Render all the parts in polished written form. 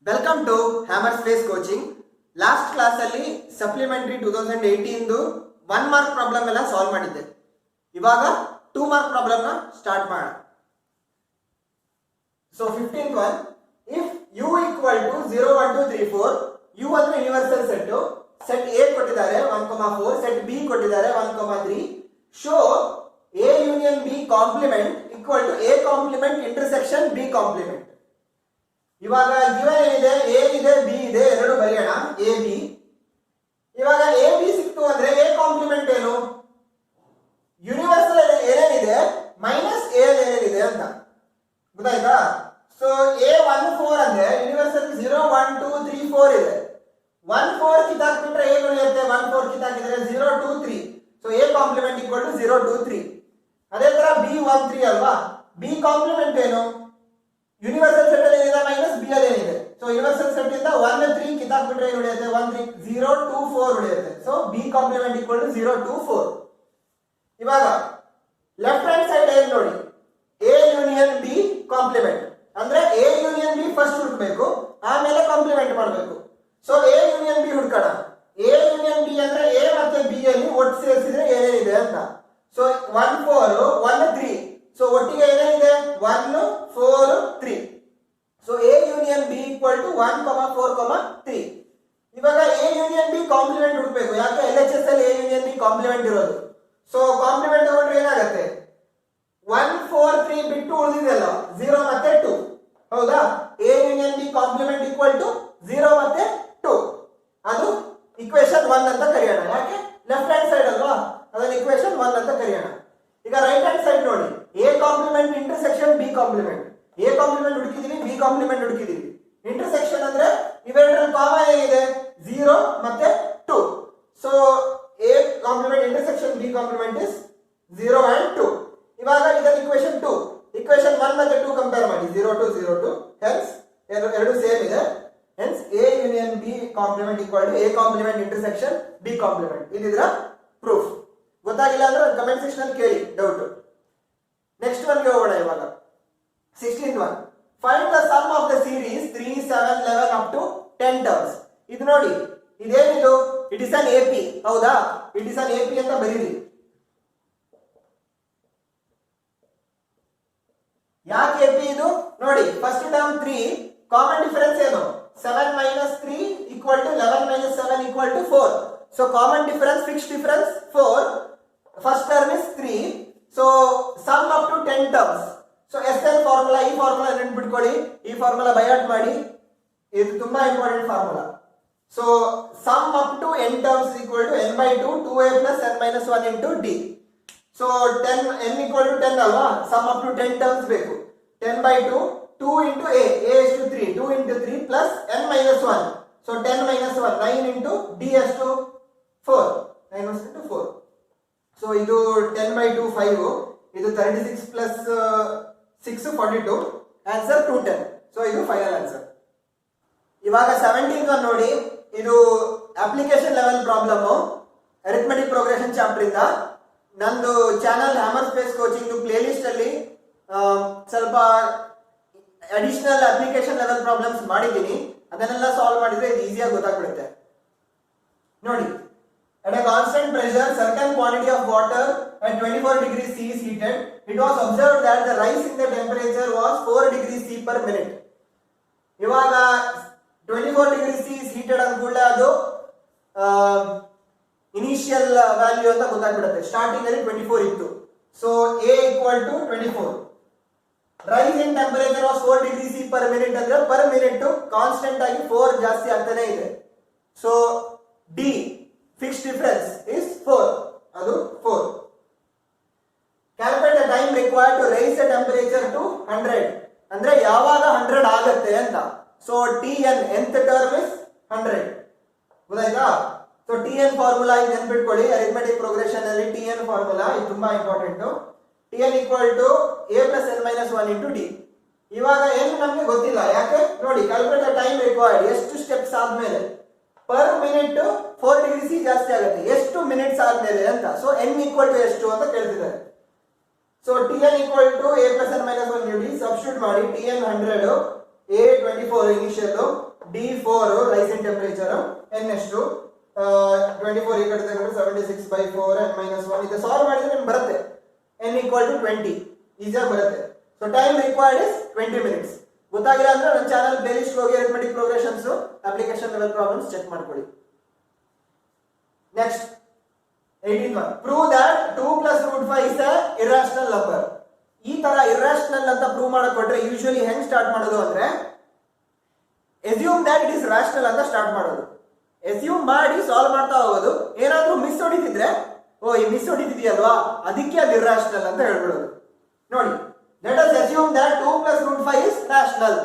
Welcome to Hammer Space Coaching. Last class ಅಲ್ಲಿ supplementary 2018 1 mark problem ಎಲ್ಲ solve ಮಾಡಿದ್ದೆ. ಇವಾಗ 2 ಮಾರ್ಕ್ ಪ್ರಾಬ್ಲಮ್ ನ ಸ್ಟಾರ್ಟ್ ಮಾಡೋಣ. So 15th one, if u equal to 0 1 2 3 4, u ಅಂದ್ರೆ universal set a ಕೊಟ್ಟಿದ್ದಾರೆ 1,4, set b ಕೊಟ್ಟಿದ್ದಾರೆ 1,3. Show a union b complement equal to a complement intersection b complement. ಇವಾಗ given ಏನಿದೆ, ಎ ಇದೆ ಬಿ ಇದೆ, ಎರಡು ಬರೆಯೋಣ ಎ ಬಿ. ಇವಾಗ ಎ ಬಿ ಸಿಕ್ತು ಅಂದ್ರೆ ಎ ಕಾಂಪ್ಲಿಮೆಂಟ್ ಏನು, ಯೂನಿವರ್ಸಲ್ ಏನೇನಿದೆ ಮೈನಸ್ ಎ ಏನೇನಿದೆ ಅಂತ ಗೊತ್ತಾಯ್ತಾ. ಸೊ ಎ 1 4 ಅಂದ್ರೆ ಯೂನಿವರ್ಸಲ್ 0 1 2 3 4 ಇದೆ. 1 4 ಕಿತ್ತಾಕ್ಬಿಟ್ರೆ ಏನು ಉಳಿಯುತ್ತೆ, 1 4 ಕಿತ್ತಾಕಿದ್ರೆ 0 2 3. So A complement equal to 0 2 3. ಅದೇ ತರ ಬಿ 1 3 ಅಲ್ವಾ, ಬಿ ಕಾಂಪ್ಲಿಮೆಂಟ್ ಏನು, ಯೂನಿವರ್ಸಲ್ ಸೆಟ್ ಅಲ್ಲಿ ಏನಿದೆ ಮೈನಸ್ ಬಿ ಅಲ್ಲಿ ಏನಿದೆ. ಸೊ ಯೂನಿವರ್ಸಲ್ ಸೆಟ್ ಇಂದ 1 3 ಕಿತ್ತಾಕ್ಬಿಟ್ರೆ ಏನು ಉಳಿಯುತ್ತೆ, 1 3 0 2 4 ಉಳಿಯುತ್ತೆ. So B complement equal to 0 2 4. ಇವಾಗ ಲೆಫ್ಟ್ ಹ್ಯಾಂಡ್ ಸೈಡ್ ಏನ್ ನೋಡಿ, ಎ ಯೂನಿಯನ್ ಬಿ ಕಾಂಪ್ಲಿಮೆಂಟ್ ಅಂದ್ರೆ ಎ ಯೂನಿಯನ್ ಬಿ ಫಸ್ಟ್ ಹುಡುಕಬೇಕು, ಆಮೇಲೆ ಕಾಂಪ್ಲಿಮೆಂಟ್ ಮಾಡಬೇಕು. ಸೊ ಎ ಯೂನಿಯನ್ ಬಿ ಹುಡ್ಕೋಣ. ಎ ಯೂನಿಯನ್ ಬಿ ಅಂದ್ರೆ ಎ ಮತ್ತೆ ಬಿ ಅಲ್ಲಿ ಒಟ್ಟು ಸೇರಿಸಿದ್ರೆ ಏನೇನಿದೆ ಅಂತ. ಸೊ 1 4 1 3. ಸೊ ಒಟ್ಟಿಗೆ ಏನೇನಿದೆ 1 4 3. So A union B equal to 1 4 3. ಇವಾಗ ಎ ಯೂನಿಯನ್ ಬಿ ಕಾಂಪ್ಲಿಮೆಂಟ್ ಹುಡುಕಬೇಕು, ಯಾಕೆ ಎಲ್ ಎಚ್ ಎಸ್ ಅಲ್ಲಿ ಎ ಯೂನಿಯನ್ ಬಿ ಕಾಂಪ್ಲಿಮೆಂಟ್ ಇರೋದು. ಸೊ ಕಾಂಪ್ಲಿಮೆಂಟ್ ತಗೊಂಡ್ರೆ ಏನಾಗುತ್ತೆ, 1 4 3 ಬಿಟ್ಟು ಉಳಿದಿದೆಲ್ಲ 0 ಮತ್ತೆ 2. ಹೌದಾ, A union B complement equal to 0 ಮತ್ತೆ 2. ಅದು ಇಕ್ವೇಶನ್ 1 ಅಂತ ಕರೆಯೋಣ, ಯಾಕೆ ಲೆಫ್ಟ್ ಹ್ಯಾಂಡ್ ಸೈಡ್ ಅಲ್ವಾ, ಅದನ್ನ ಇಕ್ವೇಶನ್ 1 ಅಂತ ಕರೆಯೋಣ. ಈಗ ರೈಟ್ ಹ್ಯಾಂಡ್ ಸೈಡ್ ನೋಡಿ, A complement intersection B complement. A complement ಹುಡುಕಿದೀವಿ, ಬಿ ಕಾಂಪ್ಲಿಮೆಂಟ್ ಹುಡುಕಿದೀವಿ. ಇಂಟರ್ಸೆಕ್ಷನ್ ಅಂದ್ರೆ ಇವೆರಡರಲ್ಲಿ ಕಾಮ ಏನಿದೆ 0 ಮತ್ತೆ 2. So A complement intersection B complement is 0 and 2. ಇವಾಗ ಇದನ್ನ ಇಕ್ವೇಶನ್ 2, ಇಕ್ವೇಶನ್ 1 ಮತ್ತೆ 2 ಕಂಪೇರ್ ಮಾಡಿ, 0 2 0 2. ಹೆನ್ಸ್ ಎರಡು ಸೇಮ್ ಇದೆ. Hence A union B complement equal to A complement intersection B complement. ಇದಿದ್ರ ಪ್ರೂಫ್. ಗೊತ್ತಾಗಿಲ್ಲ ಅಂದ್ರೆ ಕಮೆಂಟ್ ಸೆಕ್ಷನ್ ಅಲ್ಲಿ ಕೇಳಿ ಡೌಟ್. ನೆಕ್ಸ್ಟ್ ಒನ್ಗೆ ಹೋಗೋಣ. ಇವಾಗ 16th one, find the sum of the series 3 7 11 up to 10 terms. ಇದು ನೋಡಿ, ಇದೇನಿದು, ಇಟ್ ಇಸ್ ಅನ್ ಎಪಿ. ಹೌದಾ, ಇಟ್ ಇಸ್ ಅನ್ ಎಪಿ ಅಂತ ಬರೀರಿ. ಯಾಕೆ ಎಪಿ ಇದು ನೋಡಿ, ಫಸ್ಟ್ ಟರ್ಮ್ 3, ಕಾಮನ್ ಡಿಫರೆನ್ಸ್ ಏನು, 7 - 3 equal to 11 - 7 equal to 4. So common difference, fixed difference 4. First term is 3. So sum up to 10 terms. So SL formula, ಈ formula ನೆನಪಿಟ್ಕೊಳ್ಳಿ, ಈ formula by heart ಮಾಡಿ, ಇದು ತುಂಬಾ important formula. So sum up to n terms equal to n by 2 2a plus n minus 1 into d. So 10 n equal to 10 ಅಲ್ವಾ, sum up to 10 terms ಬೇಕು. 10 by 2 2 into a is to 3, 2 into 3 plus n minus 1. So 10 minus 1 9 into d is to 4, 9 into 4. So ಇದು 10 by 2 5, ಇದು 36 plus 6 42, answer 210. So ಇದು final answer. ಇವಾಗ 17th one ನೋಡಿ, ಇದು application level problem, arithmetic progression chapter ಇಂದ. ನಂದು channel hammer Space coaching play list ಅಲ್ಲಿ ಸ್ವಲ್ಪ ಅಡಿಷನಲ್ ಅಪ್ಲಿಕೇಶನ್ ಲೆವೆಲ್ ಪ್ರಾಬ್ಲಮ್ಸ್ ಮಾಡಿದ್ದೀನಿ, ಅದನ್ನೆಲ್ಲ ಸಾಲ್ವ್ ಮಾಡಿದ್ರೆ ಇದು ಈಸಿಯಾಗಿ ಗೊತ್ತಾಗ್ಬಿಡುತ್ತೆ. ನೋಡಿ, at a constant pressure certain quantity of water at 24 degrees C is heated. It was observed that the rise in the temperature was 4 degrees C per minute. ಇವಾಗ 24 degrees C is heated ಅಂದ್ಕೂಡಲೇ ಅದು initial value ಅಂತ ಗೊತ್ತಾಗ್ಬಿಡುತ್ತೆ. Starting ಅಲ್ಲಿ 24 ಇತ್ತು. So A equal to 24. Rise in temperature was 4 degree C per minute ಅಂದ್ರೆ per minute constant ಆಗಿ 4 ಜಾಸ್ತಿ ಆಗ್ತಾನೆ ಇದೆ. So d fixed difference is 4, ಅದು 4. Calculate the time required to rise the temperature to 100 ಅಂದ್ರೆ ಯಾವಾಗ 100 ಆಗುತ್ತೆ ಅಂತ. So Tn nth term is 100. ಗೊತ್ತಾಯ್ತಾ. ಸೊ Tn ಫಾರ್ಮುಲಾ ಇದು ನೆನಪಿಟ್ಕೊಳ್ಳಿ, ಅರಿಥಮೆಟಿಕ್ ಪ್ರೋಗ್ರೆಷನ್ ಅಲ್ಲಿ Tn ಫಾರ್ಮುಲಾ ಇದು ತುಂಬಾ important. Tn equal to a plus n minus 1 into d. ಇವಾಗ ಏನು ನಮಗೆ ಗೊತ್ತಿಲ್ಲ, ಯಾಕೆ ನೋಡಿ, ಕ್ಯಾಲ್ಕುಲೇಟ್ ದ ಟೈಮ್ ರಿಕ್ವೈರ್ಡ್, ಎಷ್ಟು ಸ್ಟೆಪ್ಸ್ ಆದ್ಮೇಲೆ ಪರ್ ಮಿನಿಟ್ 4 ಡಿಗ್ರಿ ಸಿ ಜಾಸ್ತಿ ಆಗುತ್ತೆ, ಎಷ್ಟು ಮಿನಿಟ್ಸ್ ಆದ್ಮೇಲೆ ಅಂತ. ಸೊ n equal to ಎಷ್ಟು ಅಂತ ಕೇಳ್ತಿದ್ದಾರೆ. So Tn equal to a plus n minus 1 into d. Substitute ಮಾಡಿ, Tn 100, a 24 initial D4 rise in temperature, n ಎಷ್ಟು 24 ಈ ಕಡೆ ತಗೊಂಡ್ರೆ 76/4 n minus 1 ಇದು ಸಾಲ್ವ್ ಮಾಡಿದ್ರೆ ನಿಮ್ಗೆ ಬರುತ್ತೆ n equal to 20 ಈಸಿಯಾಗಿ ಬರುತ್ತೆ. So time required is 20 minutes. ಗೊತ್ತಾಗಿಲ್ಲ ಅಂದ್ರೆ ನನ್ನ ಚಾನಲ್ ಬೇಲಿಸ್ಟ್ ಹೋಗಿ arithmetic progressions application level problems check ಮಾಡ್ಕೊಳ್ಳಿ. Next 18th one, prove that 2 plus root 5 is a irrational number. ಈ ತರ irrational ಅಂತ ಪ್ರೂವ್ ಮಾಡಕ್ ಕೊಟ್ರೆ ಯೂಶುವಲಿ ಹೆಂಗ್ ಸ್ಟಾರ್ಟ್ ಮಾಡೋದು ಅಂದ್ರೆ assume that it is rational ಅಂತ ಸ್ಟಾರ್ಟ್ ಮಾಡೋದು. assume ಮಾಡಿ ಸಾಲ್ವ್ ಮಾಡ್ತಾ ಹೋಗೋದು. ಏನಾದ್ರೂ ಮಿಸ್ ಹೊಡಿತಿದ್ರೆ ಓ ಈ ಮಿಸ್ ಹೊಡಿತಿದೆಯಲ್ವಾ ಅದಕ್ಕೆ ಅದು irrational ಅಂತ ಹೇಳ್ಬಿಡೋದು. ನೋಡಿ, let us assume that 2 plus root 5 is rational.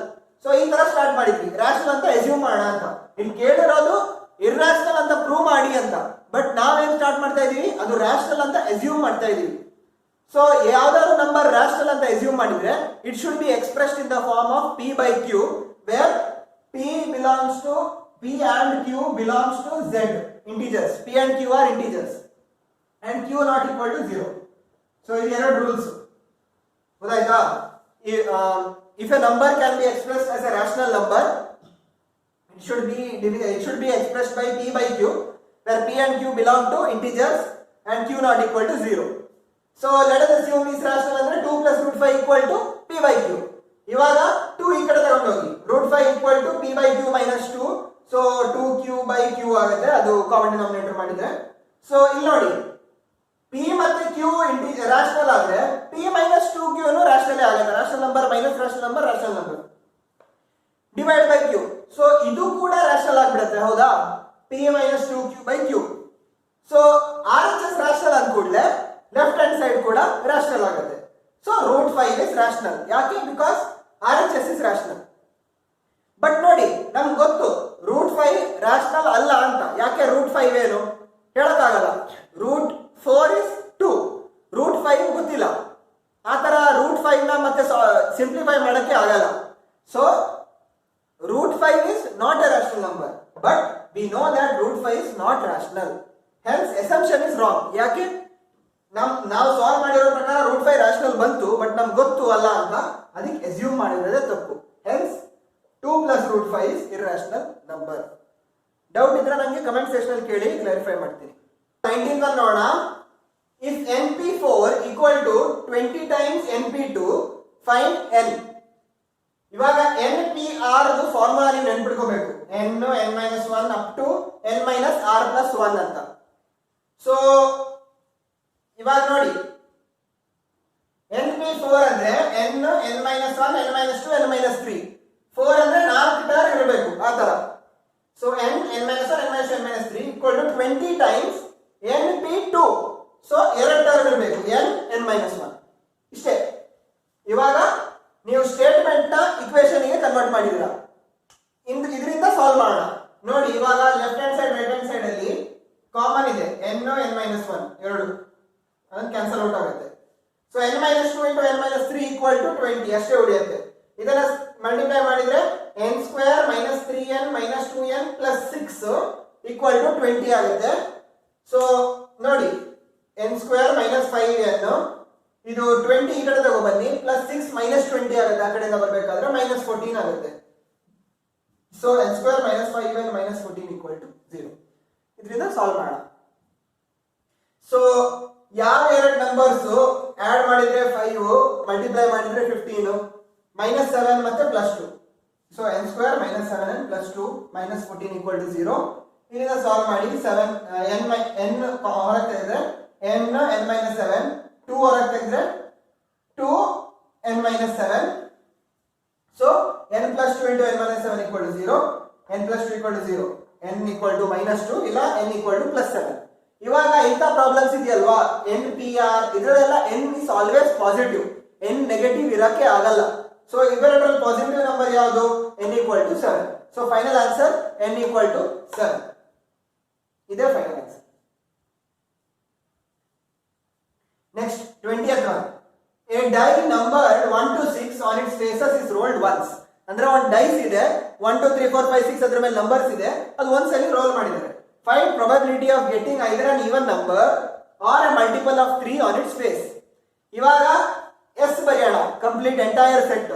So ಈ ತರ ಸ್ಟಾರ್ಟ್ ಮಾಡಿದ್ವಿ, rational ಅಂತ assume ಮಾಡೋಣ ಅಂತ. ಇಲ್ಲಿ ಕೇಳಿರೋದು irrational ಅಂತ ಪ್ರೂವ್ ಮಾಡಿ ಅಂತ, ಬಟ್ ನಾವೇನ್ ಸ್ಟಾರ್ಟ್ ಮಾಡ್ತಾ ಇದೀವಿ ಅದು rational ಅಂತ assume ಮಾಡ್ತಾ ಇದೀವಿ. ಸೊ ಯಾವ್ದಾದ್ರು ನಂಬರ್ rational ಅಂತ assume ಮಾಡಿದ್ರೆ it should be expressed in the form of p by q, where p belongs to p and q belongs to z integers. p and q are integers and q not equal to 0. So ಇದು ಎರಡು rules ಗೊತ್ತಾಯ್ತಾ? if a number can be expressed as a rational number, it should be expressed by p by q, where p and q belong to integers and q not equal to 0. So let us assume is rational ಅಂದ್ರೆ 2 plus root 5 equal to p by q. ಇವಾಗ 2 ಈ ಕಡೆ ತಗೊಂಡು ಹೋಗಿ, root 5 equal to p by q minus 2. So 2q by q ಆಗುತ್ತೆ, ಅದು common denominator ಮಾಡಿದ್ರೆ. So ಇಲ್ಲಿ ನೋಡಿ, p ಮತ್ತೆ q ರಾಷನಲ್ ಆದ್ರೆ p minus 2q ಅನ್ನು ರಾಷನಲ್ ಆಗುತ್ತೆ. Rational number minus rational number, rational number divide by q. So ಇದು ಕೂಡ ರಾಷನಲ್ ಆಗಿಬಿಡುತ್ತೆ, ಹೌದಾ? p minus 2q by q. So RHS rational ಅಂದ್ಕೂಡ್ಲೆ ಲೆಫ್ಟ್ ಹ್ಯಾಂಡ್ ಸೈಡ್ ಕೂಡ ರಾಷನಲ್ ಆಗುತ್ತೆ. So root 5 is rational. ಯಾಕೆ? Because RHS is rational. But ನೋಡಿ, ನಮ್ಗೆ ಗೊತ್ತು ರೂಟ್ 5 ರಾಷನಲ್ ಅಲ್ಲ ಅಂತ. ಯಾಕೆ? ರೂಟ್ 5 ಏನು ಹೇಳಕ್ಕಾಗಲ್ಲ. ರೂಟ್ 4 ಇಸ್ 2, ರೂಟ್ 5 ಗೊತ್ತಿಲ್ಲ. ಆ ತರ ರೂಟ್ 5 ನ ಮತ್ತೆ ಸಿಂಪ್ಲಿಫೈ ಮಾಡಕ್ಕೆ ಆಗಲ್ಲ. So root 5 is not a rational number, but we know that root 5 is not rational. Hence assumption is wrong. ಯಾಕೆ? ನಾವು ಸಾಲ್ವ್ ಮಾಡಿರೋ ಪ್ರಕಾರ ರೂಟ್ 5 ರಾಷನಲ್ ಬಂತು, ಬಟ್ ನಮ್ಗೆ ಗೊತ್ತು ಅಲ್ಲ ಅಂತ, ಅದಕ್ಕೆ ಅಸ್ಯೂಮ್ ಮಾಡಿರೋದೇ ತಪ್ಪು. Hence 2 plus root 5 is irrational number. Doubt ಇದ್ರೆ ನನಗೆ ಕಮೆಂಟ್ ಸೆಕ್ಷನ್ ಅಲ್ಲಿ ಕೇಳಿ, ಕ್ಲಾರಿಫೈ ಮಾಡ್ತೀನಿ. 19th one ನೋಡೋಣ. if np4 equal to 20 times np2, find n. ಇವಾಗ npr ದು ಫಾರ್ಮುಲಾ ನೀವು ನೆನ್ಪಿಟ್ಕೋಬೇಕು. n n-1 up to n minus r plus 1 ಅಂತ. ಸೊ ಇವಾಗ ನೋಡಿ, np4 ಅಂದ್ರೆ n n-1 n-2 n-3. 4 ಅಂದ್ರೆ 4 ಟರ್ಮ್ ಇರಬೇಕು, ಆ ತರ. So n n-1 n-2 n-3 equal to 20 times np2. So 2 term ಇರಬೇಕು, n n-1. ಇಷ್ಟೇ. ಇವಾಗ ನೀವು ಸ್ಟೇಟ್ಮೆಂಟ್ ನ ಇಕ್ವೇಶನ್ ಗೆ ಕನ್ವರ್ಟ್ ಮಾಡಿದಿರಾ. ಇದರಿಂದ ಸಾಲ್ವ್ ಮಾಡೋಣ. ನೋಡಿ, ಇವಾಗ left hand side right hand side ಅಲ್ಲಿ ಕಾಮನ್ ಇದೆ, n n-1 ಎರಡು ಅದನ್ನ ಕ್ಯಾನ್ಸಲ್ ಔಟ್ ಆಗುತ್ತೆ. So n-2 into n-3 equal to 20 ಅಷ್ಟೇ ಉಳಿಯುತ್ತೆ. ಇದನ್ನ ಮಲ್ಟಿಪ್ಲೈ ಮಾಡಿದ್ರೆ n² minus 3n minus 2n plus 6 equal to 20 ಆಗುತ್ತೆ. ಸೊ ನೋಡಿ, n² minus 5n ಇದು 20 ಈ ಕಡೆ ತಗೋ ಬನ್ನಿ, ಪ್ಲಸ್ 6 minus 20 ಆಗುತ್ತೆ. ಆ ಕಡೆಯಿಂದ ಬರಬೇಕಾದ್ರೆ minus 14 ಆಗುತ್ತೆ. So n² minus 5n minus 14 equal to 0. ಇದರಿಂದ ಸಾಲ್ವ್ ಮಾಡೋಣ. ಸೊ ಯಾವ ಎರಡು ನಂಬರ್ಸ್ ಆಡ್ ಮಾಡಿದ್ರೆ 5, ಮಲ್ಟಿಪ್ಲೈ ಮಾಡಿದ್ರೆ 15, -7 ಮತ್ತೆ +2. So n² -7n +2 -14 equal to 0. ಇದನ್ನ ಸಾಲ್ವ್ ಮಾಡಿ 7 n ಹೊರಗೆ ತೆಗೆದ್ರೆ n n-7, 2 ಹೊರಗೆ ತೆಗೆದ್ರೆ 2 n-7. So n + 2 into n-7 equal to 0, n + 2 equal to 0, n equal to -2 ಇಲ್ಲ n equal to +7. ಇವಾಗ ಇಂಥ ಪ್ರಾಬ್ಲಮ್ಸ್ ಇದೆಯಲ್ವಾ, npr ಇದರಲ್ಲೆಲ್ಲ n is always positive, n negative ಇರಕ್ಕೆ ಆಗಲ್ಲ. ಸೊ ಇವೆರಡರಲ್ಲಿ ಪಾಸಿಟಿವ್ ನಂಬರ್ ಯಾವುದು? n equal to 7. So final answer n equal to 7. ಇದೇ final answer. Next 20th one. A die numbered 1 to 6 on its faces is rolled once. ಅಂದ್ರೆ ಒಂದು dies ಇದೆ, 1 2 3 4 5 6 ಅದ್ರ ಮೇಲೆ numbers ಇದೆ, ಅದು ಒಂದ್ಸಲಿ ರೋಲ್ ಮಾಡಿದ್ದಾರೆ. Find probability of getting either an even number or a multiple of 3 on its face. ಇವಾಗ S ಬರೆಯೋಣ, ಕಂಪ್ಲೀಟ್ ಎಂಟೈರ್ ಸೆಟ್.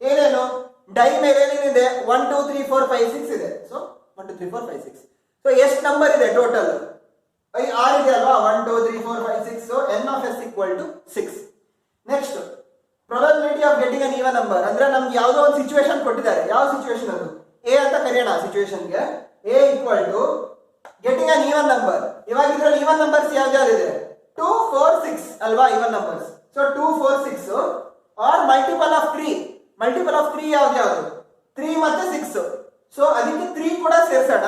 ಏನೇನು? ಡೈ ಮೇಲೆ ಏನೇನಿದೆ 1 2 3 4 5 6 ಇದೆ. ಸೊ 1 2 3 4 5 6. ಸೊ ಎಷ್ಟು ನಂಬರ್ ಇದೆ ಟೋಟಲ್? 6 ಇದೆ ಅಲ್ವಾ? 1 2 3 4 5 6. So n of s equal to 6. Next probability of getting an even number ಅಂದ್ರೆ ನಮ್ಗೆ ಯಾವುದೋ ಒಂದು ಸಿಚುವೇಶನ್ ಕೊಟ್ಟಿದ್ದಾರೆ. ಯಾವ ಸಿಚುವೇಶನ್ ಅದು? ಎ ಅಂತ ಕರೆಯೋಣ ಸಿಚುವೇಶನ್ಗೆ. A equal to getting an even number. ಇವಾಗ ಇದ್ರಲ್ಲಿ ಈವನ್ ನಂಬರ್ಸ್ ಯಾವ್ಯಾವ್ದಿದೆ? 2 4 6 ಅಲ್ವಾ even numbers. So 2 4 6 are multiple of 3. Multiple of 3 ಯಾವ್ದು? 3 ಮತ್ತೆ 6. ಸೊ ಅದಕ್ಕೆ 3 ಕೂಡ ಸೇರ್ಸೋಣ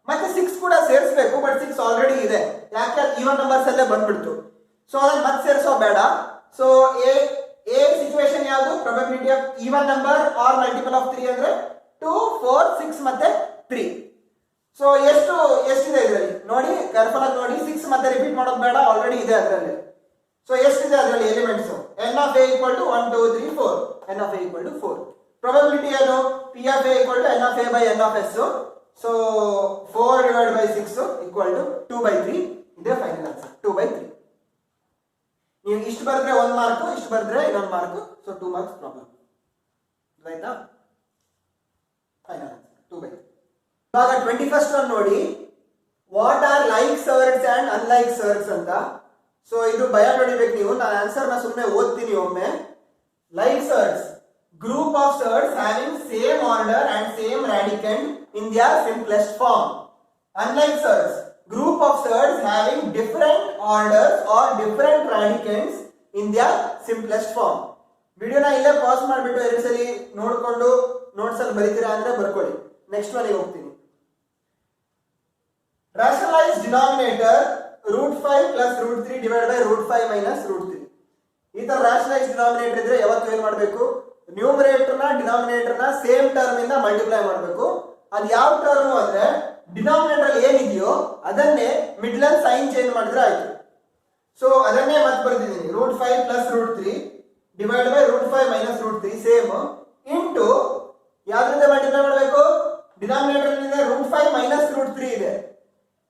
ಮತ್ತೆ 6 ಕೂಡ ಸೇರಿಸಬೇಕು. ಬಟ್ 6 ಆಲ್ರೆಡಿ ಇದೆ, ಯಾಕೆ ಈವನ್ ನಂಬರ್ಸ್ ಅಲ್ಲೇ ಬಂದ್ಬಿಡ್ತು. ಸೊ ಅದನ್ನ ಮತ್ತೆ ಸೇರಿಸೋ ಬೇಡ. ಸೊ ಎ ಸಿಚುವೇಶನ್ ಯಾವುದು? Probability of even number R multiple of 3 ಅಂದ್ರೆ 2 4 6 ಮತ್ತೆ 3. ಸೊ ಎಷ್ಟಿದೆ ಇದರಲ್ಲಿ ನೋಡಿ, ಕೇರ್ಫುಲ್ ಆಗಿ ನೋಡಿ. 6 ಮತ್ತೆ ರಿಪೀಟ್ ಮಾಡೋದು ಬೇಡ, ಆಲ್ರೆಡಿ ಇದೆ ಅದರಲ್ಲಿ. ಸೊ ಎಷ್ಟಿದೆ ಅದರಲ್ಲಿ elements? n of a equal to 1 2 3 4. n of a equal to 4. Probability ಏನು? p of a equal to n of a by n of s. So 4 divided by 6 equal to 2 by 3. ಇದೇ final answer, 2 by 3. ನೀವು ಇಷ್ಟು ಬರೆದ್ರೆ 1 mark, ಇಷ್ಟು ಬರೆದ್ರೆ ಇನ್ನೊಂದು mark. So 2 marks problem ಆಯ್ತಾ? Final answer 2 by 3. ಇವಾಗ 21st ಒನ್ ನೋಡಿ, what are like surds and unlike surds ಅಂತ. ಸೊ ಇದು ಭಯ ನೋಡಿಬೇಕು ನೀವು. ನಾನು ಆನ್ಸರ್ ನ ಸುಮ್ಮನೆ ಓದ್ತೀನಿ ಒಮ್ಮೆ. Like surds, group of surds having same order and same radicand in their simplest form. Unlike surds, group of surds having different orders or different radicands in their simplest form. ವಿಡಿಯೋನ ಇಲ್ಲೇ pass ಮಾಡಿಬಿಟ್ಟು ಎರಡು ಸಲ ನೋಡಿಕೊಂಡು notes ಅಲ್ಲಿ ಬರೀತೀರಾ ಅಂದ್ರೆ ಬರ್ಕೊಳ್ಳಿ. Next ಒನ್ಗೆ ಹೋಗ್ತೀನಿ. Rationalize denominator √5 plus √3 divided by √5 minus √3. ಈ ತರ rationalize denominator ಇದ್ರೆ ಯಾವತ್ತೂ ಏನ್ ಮಾಡಬೇಕು? ನ್ಯೂಮರೇಟರ್ ನ ಡಿನಾಮಿನೇಟರ್ ನ ಸೇಮ್ ಟರ್ಮ್ ಇಂದ ಮಲ್ಟಿಪ್ಲೈ ಮಾಡಬೇಕು. ಅದು ಯಾವ ಟರ್ಮ್ ಅಂದ್ರೆ ಡಿನಾಮಿನೇಟರ್ ಏನಿದೆಯೋ ಅದನ್ನೇ ಮಿಡ್ಲ್ ಸೈನ್ ಚೇಂಜ್ ಮಾಡಿದ್ರೆ ಆಯ್ತು. ಸೊ ಅದನ್ನೇ ಮತ್ತೆ ಬರ್ತಿದ್ದೀನಿ. √5 plus √3 divide by √5 minus √3 same into ಯಾವ್ದ್ರಿಂದ ಮಲ್ಟಿಪ್ಲೈ ಮಾಡಬೇಕು? ಡಿನಾಮಿನೇಟರ್ ನಿಂದ √5 minus √3 ಇದೆ,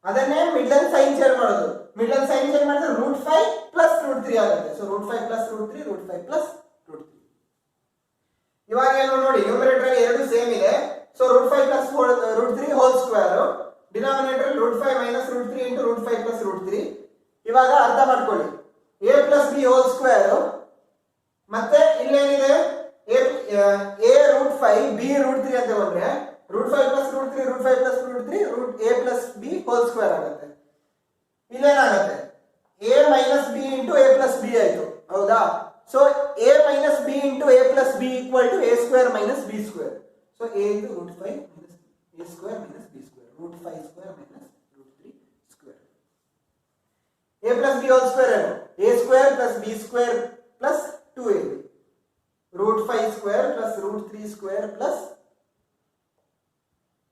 ಅದನ್ನೇ ಮಿಡ್ಲ್ ಸೈನ್ ಚೇಂಜ್ ಮಾಡೋದು. ಮಿಡ್ಲ್ ಸೈನ್ ಚೇಂಜ್ ಮಾಡಿದ್ರೆ √5 plus √3 ಆಗುತ್ತೆ. So √5 plus √3 √5 plus √3. ಇವಾಗ ಏನು ನೋಡಿ, ನ್ಯೂಮರೇಟರ್ ಎರಡು ಸೇಮ್ ಇದೆ. So √5 plus √3 whole square, denominator √5 minus √3 into √5 plus √3. ಇವಾಗ ಅರ್ಥ ಮಾಡ್ಕೊಳ್ಳಿ. a plus b whole square ಮತ್ತೆ ಇಲ್ಲೇನಿದೆ a √5 b √3 ಅಂತ ಬಂದ್ರೆ √5 plus √3 √5 plus √3 a plus b whole square ಆಗುತ್ತೆ. ಇಲ್ಲೇನಾಗುತ್ತೆ? a minus b into a plus b ಆಯ್ತು, ಹೌದಾ? So a minus b into a plus b equal to a square minus b square. So a into √5 minus a square minus b square, √5 square minus √3 square. a plus b whole square ಏನು? a square plus b square plus 2ab. √5 square plus √3 square plus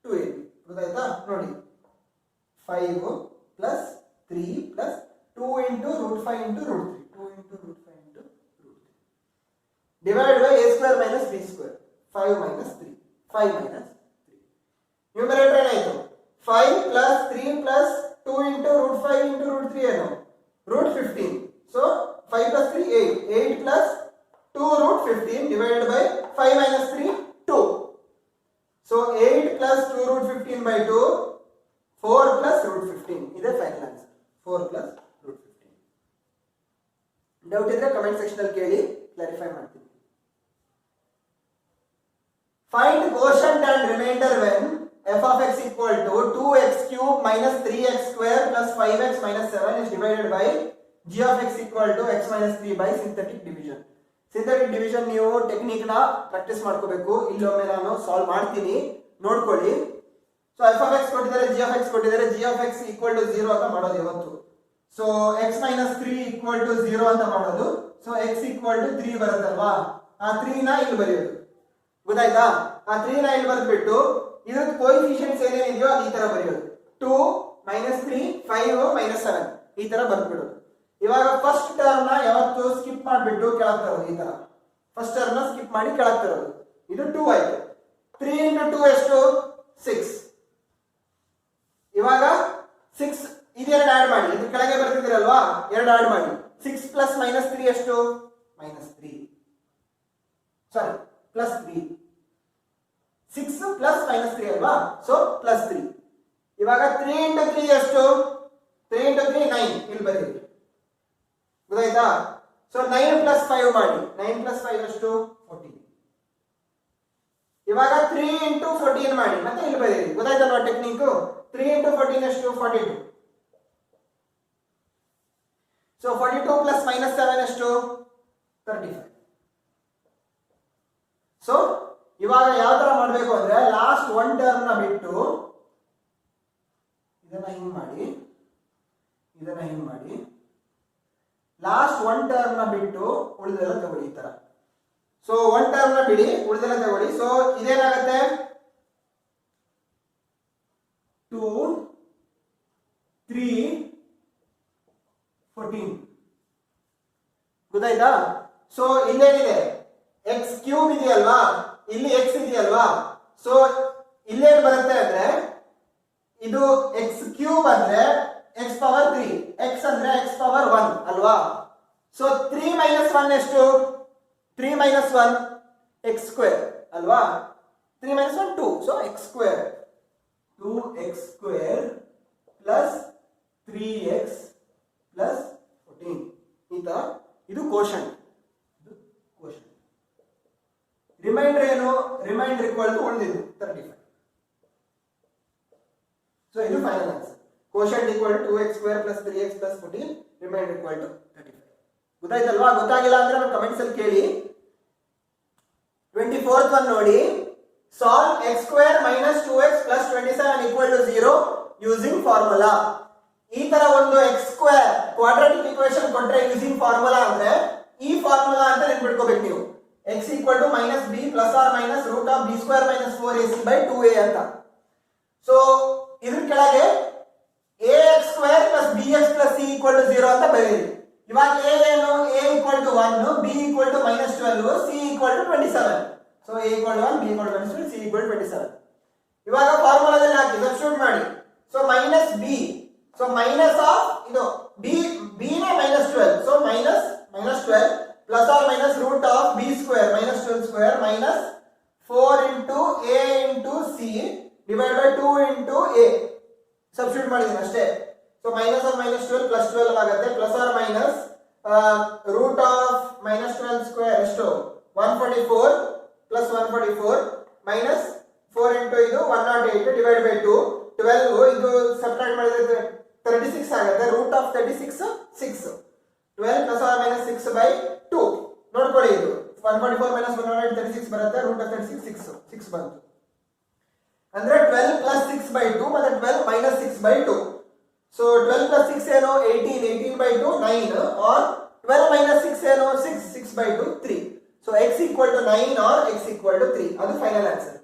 2ab. ಗೊತ್ತಾಯ್ತಾ? ನೋಡಿ 5 plus 3 plus 2 into √5 into √3, 2 into √5 into √3 divided by a square minus b square, 5 minus 3, 5 minus 3. Numerator ಏನಾಯ್ತು? 5 plus 3 plus 2 into √5 into √3 ಏನು? √15. So 5 plus 3 8, 8 plus 2 √15 divided by 5 minus 3 2. So 8 plus 2 √15 by 2, 4 plus √15. ಇದೆ final answer, 4 plus √15. Doubt ಇದ್ರೆ comment section ಅಲ್ಲಿ ಕೇಳಿ, clarify ಮಾಡ್ತೀನಿ. Find quotient and remainder when f of x equal to 2x cube minus 3x square plus 5x minus 7 is divided by g of x equal to x minus 3 by synthetic division. Synthetic division ನೀವು technique ನ practice ಮಾಡ್ಕೋಬೇಕು. ಇಲ್ಲೊಮ್ಮೆ ನಾನು solve ಮಾಡ್ತೀನಿ, ನೋಡ್ಕೊಳ್ಳಿ. So f of x ಕೊಟ್ಟಿದ್ದಾರೆ, g of x ಕೊಟ್ಟಿದ್ದಾರೆ. g of x equal to 0 ಅಂತ ಮಾಡೋದು ಇವತ್ತು. So x minus 3 equal to 0 ಅಂತ ಮಾಡೋದು. ಸೊ x equal to 3 ಬರುತ್ತಲ್ವಾ, ಆ 3 ನ ಇಲ್ಲಿ ಬರೆಯೋದು. ಗೊತ್ತಾಯ್ತಾ? ಆ 3 ನ ಇಲ್ಲಿ ಬರೆದ್ಬಿಟ್ಟು ಇದಕ್ಕೆ ಕೋಎಫಿಷಿಯಂಟ್ಸ್ ಏನೇನಿದೆಯೋ ಅದು ಈ ತರ ಬರೆಯೋದು. 2 -3 5 -7 ಈ ತರ ಬರ್ಬಿಡೋದು. ಇವಾಗ ಫಸ್ಟ್ ಟರ್ಮ್ ನ ಯಾವತ್ತು ಸ್ಕಿಪ್ ಮಾಡಿಬಿಟ್ಟು ಕೆಳಗೆ ತರೋದು. ಈ ತರ ಫಸ್ಟ್ ಟರ್ಮ್ ನ ಸ್ಕಿಪ್ ಮಾಡಿ ಕೆಳಗೆ ತರೋದು. ಇದು 2 ಆಯ್ತು. 3 into 2 ಎಷ್ಟು? 6. ಇವಾಗ 6 ಇದೆರಡು ಆಡ್ ಮಾಡಿ, ಇದು ಕೆಳಗೆ ಬರ್ತಿದ್ದೀರಲ್ವಾ, ಎರಡು ಆಡ್ ಮಾಡಿ. 6 plus -3 ಎಷ್ಟು? -3. ಸಾರಿ, +3. ಅಲ್ವಾ, ಸೊ +3. ಇವಾಗ 3 into 3 ಎಷ್ಟು? 3 into 3 9, ಇಲ್ಲಿ ಬರೀರಿ, ಗೊತ್ತಾಯ್ತಾ? ಸೊ 9 + 5 ಮಾಡಿ, 9 + 5 ಎಷ್ಟು? 14. ಇವಾಗ 3 into 14 ಮಾಡಿ, ಮತ್ತೆ ಇಲ್ಲಿ ಬರೀರಿ, ಗೊತ್ತಾಯ್ತಲ್ವಾ ಟೆಕ್ನಿಕ್? 3 into 14 ಎಷ್ಟು? 42. ಸೊ 42 + -7 ಎಷ್ಟು? 35. ಸೊ ಇವಾಗ ಯಾವ ತರ ಮಾಡಬೇಕು ಅಂದ್ರೆ ಲಾಸ್ಟ್ ಒನ್ ಟರ್ಮ್ ನ ಬಿಟ್ಟು ಇದನ್ನ ಹಿಂಗ್ ಮಾಡಿ, ಇದನ್ನ ಹಿಂಗ್ ಮಾಡಿ, ಲಾಸ್ಟ್ ಒನ್ ಟರ್ಮ್ ನ ಬಿಟ್ಟು ಉಳಿದೆಲ್ಲ ತಗೊಳ್ಳಿ ಈ ತರ. ಸೊ ಒನ್ ಟರ್ಮ್ ನ ಬಿಡಿ, ಉಳಿದೆಲ್ಲ ತಗೊಳ್ಳಿ. ಸೊ ಇದೇನಾಗತ್ತೆ? 2 3 14, ಗೊತ್ತಾಯ್ತಾ? ಸೊ ಇಲ್ಲೇನಿದೆ? x³ ಇದೆಯಲ್ವಾ, ಇಲ್ಲಿ x ಇದೆಯಲ್ವಾ, ಸೊ ಇಲ್ಲೇನು ಬರುತ್ತೆ ಅಂದ್ರೆ ಇದು x³ ಅಂದ್ರೆ x⁻3, x ಅಂದ್ರೆ x⁻1 ಅಲ್ವಾ. ಸೊ 3 - 1 ಎಷ್ಟು? 3 - 1 x² ಅಲ್ವಾ. 3 - 1 2, ಸೊ x², 2x² + 3x + 14 ಈ ತರ. ಇದು ಕೋಶನ್. ರಿಮೈಂಡರ್ ಏನು? ರಿಮೈಂಡರ್ = ಉಳಿದಿದ್ದು 35. ಸೊ ಇದು final answer. Quotient = 2x² + 3x + 14, remainder = 35. ಗೊತ್ತಾಯ್ತಲ್ವಾ? ಗೊತ್ತಾಗಿಲ್ಲ ಅಂದ್ರೆ ನಮ್ಮ ಕಮೆಂಟ್ಸ್ ಅಲ್ಲಿ ಕೇಳಿ. 24th ಒನ್ ನೋಡಿ. Solve x² - 2x + 27 = 0 using formula. ಈ ತರ ಒಂದು x² ಕ್ವಾಡ್ರಾಟಿಕ್ ಈಕ್ವೇಷನ್ ಕೊಟ್ರೆ ಯೂಸಿಂಗ್ ಫಾರ್ಮುಲಾ ಅಂದ್ರೆ ಈ ಫಾರ್ಮುಲಾ ಅಂತ ನೆನ್ಪಿಟ್ಕೋಬೇಕು ನೀವು. x = -b ± √b² - 4ac/2a ಅಂತ. ಸೊ ಇದ್ರ ಕೆಳಗೆ ax² + bx + c = 0 ಅಂತ ಬರೆಯಿರಿ. ಇವಾಗ a ಏನು? a = 1, b = -12, c = 27. So a = 1, b = -12, c = 27. ಇವಾಗ ಫಾರ್ಮುಲಾದಲ್ಲಿ ಹಾಕಿ ಸಬ್ಸ್ಟಿಟ್ಯೂಟ್ ಮಾಡಿ. So -b, so minus of ಇದು b ನೇ -12, so -12 ± √b² - 12² - 4 into a into c / 2 into a substitute ಮಾಡಿದ್ದೀನಿ ಅಷ್ಟೇ. ಸೊ -12 + 12 ಆಗುತ್ತೆ, ± √(-12)² ಎಷ್ಟು? 144 + 144 -4 into ಇದು 108 / 2 12. ಇದು ಸಬ್ಟ್ರಾಕ್ಟ್ ಮಾಡಿದ್ರೆ 36 ಆಗುತ್ತೆ. √36 6, 12 ± 6/2 ನೋಡ್ಕೊಳ್ಳಿ. ಇದು 144 - 108 36 ಬರುತ್ತೆ. √36 6 ಬಂತು ಅಂದ್ರೆ 12 + 6/2 ಮತ್ತೆ 12 - 6/2. ಸೊ 12 + 6 ಏನು? 18, 18/2 9, or 12 - 6 ಏನು? 6, 6/2 3. So x = 9 or x = 3. ಅದು final answer.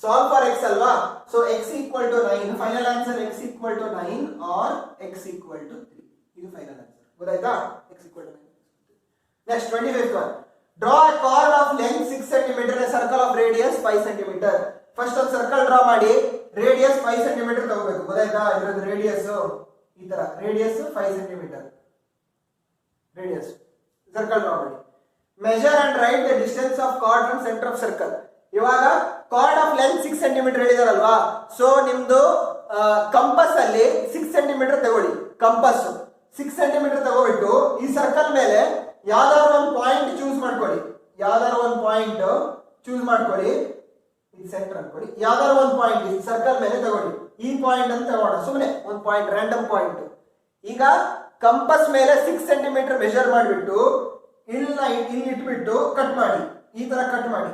Solve for x ಅಲ್ವಾ. So x = 9, final answer x = 9 or x = 3. ಇದು ಫೈನಲ್ ಆನ್ಸರ್. ಗೊತ್ತಾಯ್ತಾ? x = 9. Next 25th one. Draw a card of length 6 cm in a circle of radius 5 cm. First ಒಂದು circle draw ಮಾಡಿ, radius 5 cm ತಗೋಬೇಕು. ಗೊತ್ತಾಯ್ತಾ? ಇದರ radius ಈ ತರ, radius 5 cm radius. Circle draw ಮಾಡಿ. Measure and write the distance of chord from centre of circle. ಇವಾಗ chord of length 6 cm ಹೇಳಿದಾರಲ್ವಾ. ಸೊ ನಿಮ್ದು ಕಂಪಸ್ ಅಲ್ಲಿ 6 cm ತಗೊಳ್ಳಿ. ಕಂಪಸ್ 6 cm ತಗೋಬಿಟ್ಟು ಈ ಸರ್ಕಲ್ ಮೇಲೆ ಯಾವ್ದಾದ್ರು ಒಂದು ಪಾಯಿಂಟ್ ಚೂಸ್ ಮಾಡ್ಕೊಳ್ಳಿ. ಯಾವ್ದಾದ್ರು ಒಂದು ಪಾಯಿಂಟ್ ಚೂಸ್ ಮಾಡ್ಕೊಳ್ಳಿ. ಇದು ಸೆಂಟರ್ ಅನ್ಕೊಳ್ಳಿ. ಯಾವ್ದಾದ್ರು ಒಂದು ಪಾಯಿಂಟ್ ಈ ಸರ್ಕಲ್ ಮೇಲೆ ತಗೊಳ್ಳಿ. ಈ ಪಾಯಿಂಟ್ ಅಂತ ತಗೋಣ, ಸುಮ್ಮನೆ ಒಂದು ಪಾಯಿಂಟ್, ರ್ಯಾಂಡಮ್ ಪಾಯಿಂಟ್. ಈಗ ಕಂಪಸ್ ಮೇಲೆ 6 cm ಮೆಜರ್ ಮಾಡಿಬಿಟ್ಟು ಇಲ್ಲಿ ಇಟ್ಬಿಟ್ಟು ಕಟ್ ಮಾಡಿ. ಈ ತರ ಕಟ್ ಮಾಡಿ.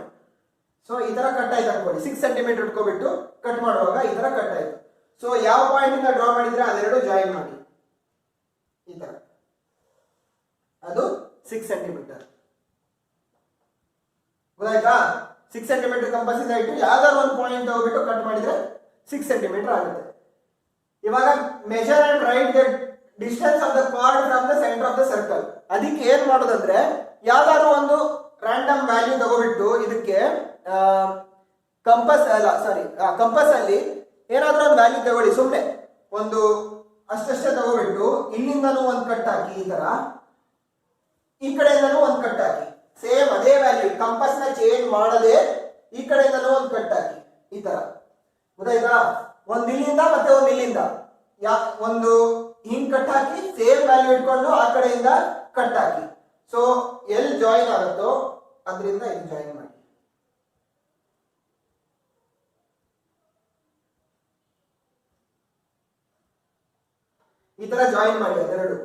ಸೊ ಈ ತರ ಕಟ್ ಆಯ್ತು ಅನ್ಕೊಳ್ಳಿ. 6 cm ಇಟ್ಕೊಬಿಟ್ಟು ಕಟ್ ಮಾಡುವಾಗ ಈ ತರ ಕಟ್ ಆಯ್ತು. ಸೊ ಯಾವ ಪಾಯಿಂಟ್ ಇಂದ ಡ್ರಾ ಮಾಡಿದ್ರೆ ಅದೆರಡು ಜಾಯಿನ್ ಮಾಡಿ. ಈ ತರ ಅದು 6 cm. ಗೊತ್ತಾಯ್ತಾ? 6 cm ಕಂಪಸ್ ಇಂದ ಇಟ್ಟು ಯಾವ್ದಾದ್ರು ಒಂದು ಪಾಯಿಂಟ್ ತಗೋಬಿಟ್ಟು ಕಟ್ ಮಾಡಿದ್ರೆ 6 cm ಆಗುತ್ತೆ. ಇವಾಗ measure and write the distance of the card from the centre of the circle. ಅದಕ್ಕೆ ಏನ್ ಮಾಡೋದಂದ್ರೆ ಯಾವ್ದಾದ್ರು ಒಂದು ರ್ಯಾಂಡಮ್ ವ್ಯಾಲ್ಯೂ ತಗೋಬಿಟ್ಟು ಇದಕ್ಕೆ ಕಂಪಸ್ ಅಲ್ಲಿ ಏನಾದ್ರೂ ಒಂದು ವ್ಯಾಲ್ಯೂ ತಗೊಳ್ಳಿ. ಸುಮ್ಮನೆ ಒಂದು ಅಷ್ಟೇ ತಗೋಬಿಟ್ಟು ಇಲ್ಲಿಂದನೂ ಒಂದು ಕಟ್ ಹಾಕಿ, ಈ ತರ ಈ ಕಡೆಯಿಂದನೂ ಒಂದು ಕಟ್ ಹಾಕಿ. ಸೇಮ್ ಅದೇ ವ್ಯಾಲ್ಯೂ, ಕಂಪಸ್ ನ ಚೇಂಜ್ ಮಾಡದೆ ಈ ಕಡೆಯಿಂದನೂ ಒಂದು ಕಟ್ ಹಾಕಿ. ಈ ತರ ಗೊತ್ತಾಯ್ತಾ? ಒಂದ್ ಇಲ್ಲಿಂದ ಮತ್ತೆ ಒಂದ್ ಇಲ್ಲಿಂದ ಒಂದು ಹಿಂಗ್ ಕಟ್ ಹಾಕಿ ಸೇಮ್ ವ್ಯಾಲ್ಯೂ ಇಟ್ಕೊಂಡು ಆ ಕಡೆಯಿಂದ ಕಟ್ ಹಾಕಿ. ಸೊ ಎಲ್ ಜಾಯಿನ್ ಆಗುತ್ತೋ ಅದರಿಂದ ಇದು ಜಾಯಿನ್ ಮಾಡಿ. ಈ ತರ ಜಾಯಿನ್ ಮಾಡಿ ಅದೆರಡು.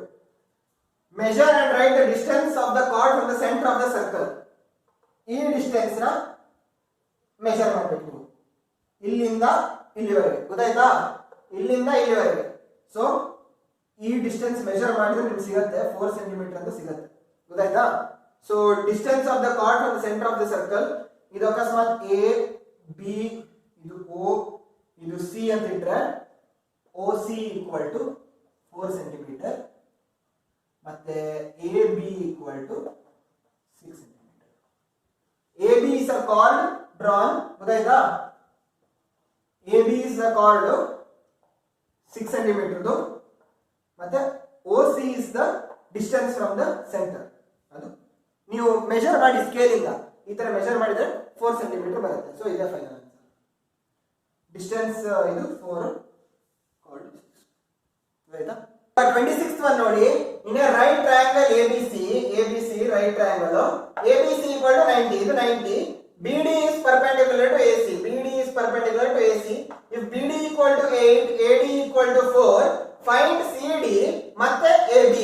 Measure and write the distance of the card from the centre of the circle. ಈ ಡಿಸ್ಟೆನ್ಸ್ ನ ಮೆಜರ್ ಮಾಡಬೇಕು ನೀವು ಇಲ್ಲಿಂದ ಇಲ್ಲಿವರೆಗೆ. ಗೊತ್ತಾಯ್ತಾ? ಇಲ್ಲಿಂದ ಇಲ್ಲಿವರೆಗೆ. ಸೊ ಈ ಡಿಸ್ಟೆನ್ಸ್ ಮೆಜರ್ ಮಾಡಿದ್ರೆ ನಿಮ್ಗೆ ಸಿಗುತ್ತೆ 4 ಸೆಂಟಿಮೀಟರ್ ಅಂತ ಸಿಗುತ್ತೆ. ಗೊತ್ತಾಯ್ತಾ? So distance of the card from the centre of the circle, ಇದು ಅಕಸ್ಮಾತ್ ಎ ಬಿ, ಇದು ಓ, ಇದು ಸಿ ಅಂತ ಇಟ್ರೆ O C equal to 4 centimetre ಮತ್ತೆ A B equal to 6 centimetre. A B is a chord drawn. ಗೊತ್ತಾಯ್ತಾ? A B is a chord 6 ಸೆಂಟಿಮೀಟರ್ದು ಮತ್ತೆ O C is the distance from the centre. ಅದು ನೀವು ಮೆಜರ್ ಮಾಡಿ ಸ್ಕೇಲಿಂದ ಈ ತರ ಮೆಜರ್ ಮಾಡಿದ್ರೆ 4 ಸೆಂಟಿಮೀಟರ್ ಬರುತ್ತೆ. ಸೊ ಇದೇ ಫೈನಲ್ ಆನ್ಸರ್. ಡಿಸ್ಟೆನ್ಸ್ ಇದು 4 ಕಾರ್ಡ್ 6. ಆಯ್ತಾ? 26th ಒನ್ ನೋಡಿ. In a right triangle ABC right triangle ABC equal to 90. ಇದು 90. BD is perpendicular to AC. BD is perpendicular to AC. If BD equal to 8, AD equal to 4, find CD ಮತ್ತೆ AB.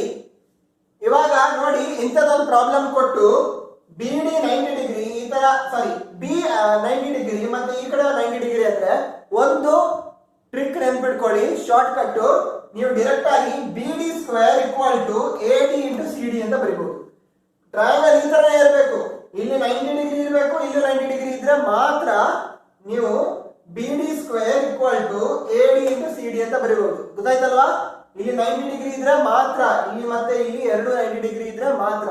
ಇವಾಗ ನೋಡಿ ಇಂಥದೊಂದು problem ಕೊಟ್ಟು BD 90 degree ಈ ತರ B 90 degree ಮತ್ತೆ ಈ ಕಡೆ 90 ಡಿಗ್ರಿ ಅಂದ್ರೆ ಒಂದು ಟ್ರಿಕ್ ನೆನ್ಪಿಟ್ಕೊಳ್ಳಿ, ಶಾರ್ಟ್ ಕಟ್. ನೀವು ಡೈರೆಕ್ಟ್ ಆಗಿ BD square equal to AD into CD ಅಂತ ಬರೀಬಹುದು. ಟ್ರಯಾಂಗಲ್ ಈ ತರ ಇರಬೇಕು, ಇಲ್ಲಿ 90 ಡಿಗ್ರಿ ಇರಬೇಕು, ಇಲ್ಲಿ 90 ಡಿಗ್ರಿ ಇದ್ರೆ ಮಾತ್ರ ನೀವು BD square equal to AD into CD ಅಂತ ಬರೀಬಹುದು. ಗೊತ್ತಾಯ್ತಲ್ವಾ? ಇಲ್ಲಿ 90 ಡಿಗ್ರಿ ಇದ್ರೆ ಮಾತ್ರ, ಇಲ್ಲಿ ಮತ್ತೆ ಇಲ್ಲಿ ಎರಡು 90 ಡಿಗ್ರಿ ಇದ್ರೆ ಮಾತ್ರ.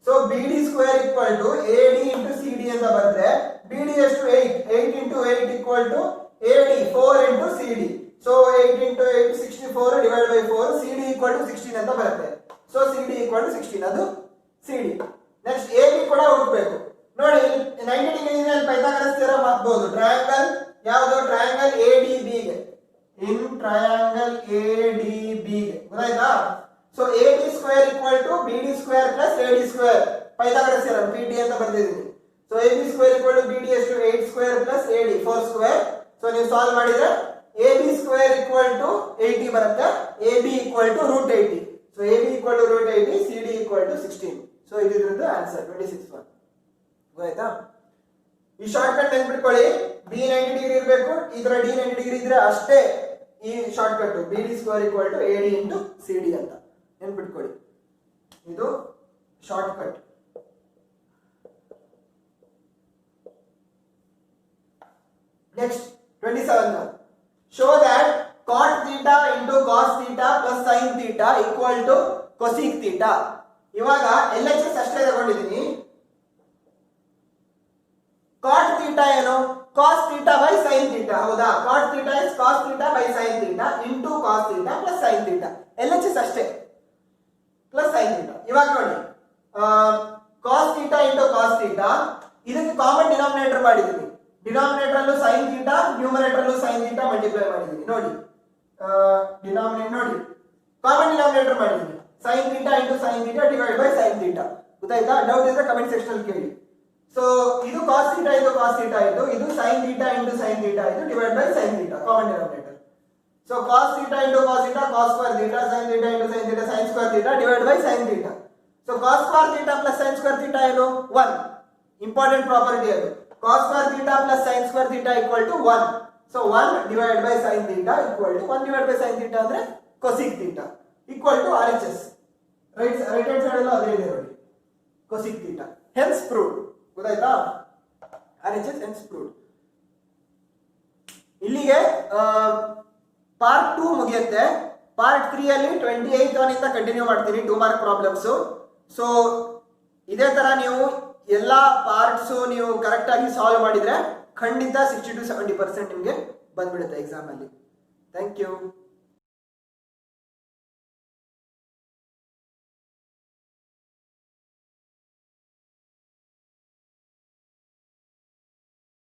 So BD square equal to AD into CD ಅಂತ ಬಂದ್ರೆ BD ಎಷ್ಟು 8 into 8 equal to AD 4 into CD. So 8 into 8 64 divide by 4 CD equal to 16 ಅಂತ ಬರುತ್ತೆ. ಸೊ CD ಈಕ್ವಲ್ ಟು 16 ಅದು CD. ನೆಕ್ಸ್ಟ್ AB ಕೂಡ ಹುಡುಕಬೇಕು. ನೋಡಿ 90 ಡಿಗ್ರಿ ಇದೆ, ಪೈಥಾಗರಸ್ ಥಿಯರಂ ಹಾಕಬಹುದು. ಟ್ರಯಾಂಗಲ್ ಯಾವುದು? ಟ್ರಯಾಂಗಲ್ ADB ಗೆ, ಇನ್ ಟ್ರಯಾಂಗಲ್ ADB ಗೆ. ಗೊತ್ತಾಯ್ತಾ? So AB square equal to BD square plus AD square, Pythagoras theorem PT ಅಂತ ಬರ್ತಿದ್ದೀನಿ. So AB square equal to BD ಎಷ್ಟು 8 square plus AD 4 square. So ನೀವು solve ಮಾಡಿದ್ರೆ AB square equal to 80 ಬರುತ್ತೆ. AB equal to root 80. So AB equal to root 80, CD equal to 16. So ಇದ್ರದ್ದು answer 26 one. ಗೊತ್ತಾಯ್ತಾ? ಈ shortcut ನೆನ್ಪಿಟ್ಕೊಳ್ಳಿ. B 90 degree ಇರಬೇಕು, ಈ ತರ D 90 ಡಿಗ್ರಿ ಇದ್ರೆ ಅಷ್ಟೇ ಈ shortcut BD square equal to AD into CD ಅಂತ ನೆನ್ಪಿಟ್ಕೊಳ್ಳಿ. ಇದು shortcut. Next 27th one. Show that cot theta into cos theta plus sin theta equal to cosec theta. ಇವಾಗ LHS ಅಷ್ಟೇ ತಗೊಂಡಿದ್ದೀನಿ. cot theta ಏನು? cos theta by sin theta. ಹೌದಾ? cot theta is cos theta by sin theta into cos theta plus sin theta. LHS ಅಷ್ಟೇ plus sin theta. ಇವಾಗ ನೋಡಿ cos theta into cos theta, ಇದಕ್ಕೆ common denominator ಮಾಡಿದ್ದೀನಿ. Denominator ಅಲ್ಲೂ sin theta, numerator ಅಲ್ಲೂ sin theta multiply ಮಾಡಿದ್ದೀನಿ. ನೋಡಿ denominator ನೋಡಿ ಕಾಮನ್ ಡಿನಾಮಿನೇಟರ್ ಮಾಡಿದ್ದೀನಿ. sin theta into sin theta divide by sin theta. ಗೊತ್ತಾಯ್ತಾ? ಡೌಟ್ ಇದ್ರೆ ಕಮೆಂಟ್ ಸೆಕ್ಷನ್ ಅಲ್ಲಿ ಕೇಳಿ. ಸೊ ಇದು cos theta ಇದು cos theta ಆಯ್ತು, ಇದು sin theta into sin theta ಆಯ್ತು divide by sin theta, common denominator. So cos theta into cos theta cos square theta, sin theta into sin theta sin square theta divide by sin theta. So cos square theta plus sin square theta ಏನು? 1. Important property ಅದು. cos square theta plus sin square theta equal to 1. So 1 divided by sin theta equal to 1 divided by sin theta ಅಂದ್ರೆ cosec theta equal to RHS. Right hand side ಎಲ್ಲ ಅದೇ ಇದೆ ನೋಡಿ, cosec theta. Hence proved. ಗೊತ್ತಾಯ್ತಾ? RHS hence proved. ಇಲ್ಲಿಗೆ part 2 ಮುಗಿಯುತ್ತೆ. Part 3 ಅಲ್ಲಿ 28th one ಇಂದ ಕಂಟಿನ್ಯೂ ಮಾಡ್ತೀನಿ 2 ಮಾರ್ಕ್ ಪ್ರಾಬ್ಲಮ್ಸ್. ಸೊ ಇದೇ ತರ ನೀವು ಎಲ್ಲಾ ಪಾರ್ಟ್ಸ್ ನೀವು ಕರೆಕ್ಟ್ ಆಗಿ ಸಾಲ್ವ್ ಮಾಡಿದ್ರೆ ಖಂಡಿತ 60 to 70% ನಿಮಗೆ ಬಂದ್ಬಿಡುತ್ತೆ ಎಕ್ಸಾಮ್ ಅಲ್ಲಿ. Thank you.